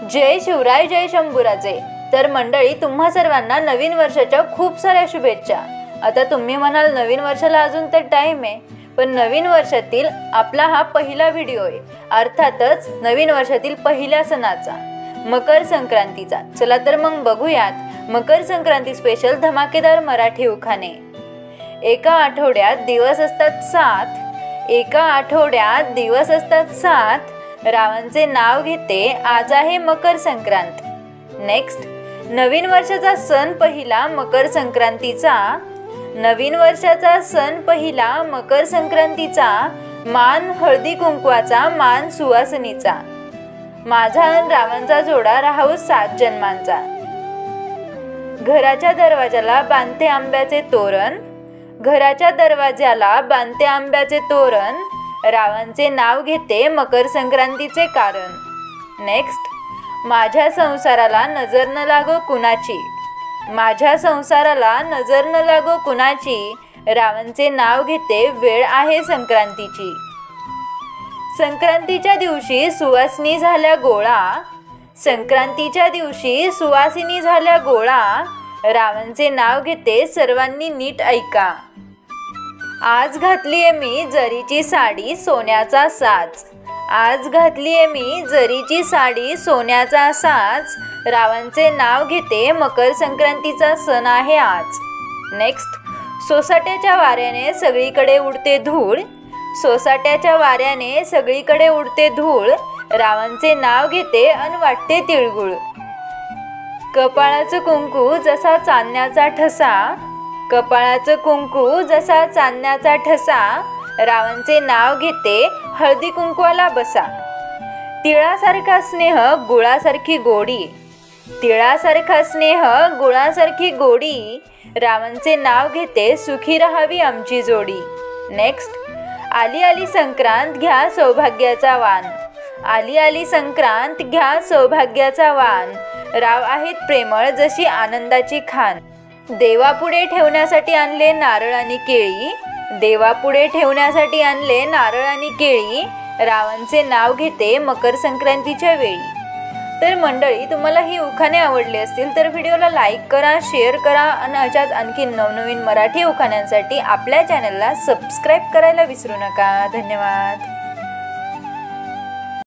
जय शिवराय, जय शंभूराजे। तर मंडळी, तुम्हा सर्वांना नवीन वर्षाच्या खूप साऱ्या शुभेच्छा। आता तुम्ही म्हणाल नवीन वर्षाला अजून तर टाइम आहे, पण नवीन वर्षातील आपला हा पहिला व्हिडिओ आहे, अर्थातच नवीन वर्षातील पहिल्या सणाचा, मकर संक्रांतीचा। चला तर मग बघूयात मकर संक्रांती स्पेशल धमाकेदार मराठी उखाणे। एका आठवड्यात दिवस असतात 7, रावांचे नाव घेते, आज आहे मकर संक्रांत। नेक्स्ट, नवीन वर्षाचा सण पहिला मकर संक्रांतीचा, मान हळदी कुंकवाचा, मान सुवासिनीचा। माझा अन रावांचा जोडा, राहू 7 जन्मांचा। घराच्या दरवाजाला बांधते आंब्याचे तोरण, रावांचे नाव घेते, मकर संक्रांतीचे कारण। नेक्स्ट, माझ्या संसाराला नजर न लागो कुणाची, रावांचे नाव घेते, वेळ आहे संक्रांतीची। संक्रांतीच्या दिवशी सुवासिनी झाल्या गोळा, रावांचे नाव घेते, सर्वांनी नीट ऐका। आज घातलीये मी जरीची साडी, सोन्याचा साज, रावांचे नाव घेते, मकर संक्रांतीचा सण आहे आज। नेक्स्ट, सोसाट्याच्या वाऱ्याने सगळीकडे उडते धूळ, रावांचे नाव घेते, अन वाटते तिळगुळ। कपाळाचं कुंकू जसा चांदण्याचा ठसा, रावांचे नाव घेते, हळदी कुंकवाला बसा। तिळासारखा स्नेह गुळासारखी गोडी, रावांचे नाव घेते, सुखी राहावी आमची जोडी। नेक्स्ट, आली आली संक्रांत घ्या सौभाग्याचा वाण, राव आहेत प्रेमळ जशी आनंदाची खान। देवापुढे ठेवण्यासाठी आणले नारळ आणि केळी, रावांचे नाव घेते, मकर संक्रांतीच्या वेळी। तर मंडळी, तुम्हाला ही उखाणे आवडली असतील तर व्हिडिओला लाईक करा, शेअर करा आणि अशाच आणखी नवनवीन मराठी उखाण्यांसाठी आपल्या चॅनलला सबस्क्राईब करायला विसरू नका। धन्यवाद।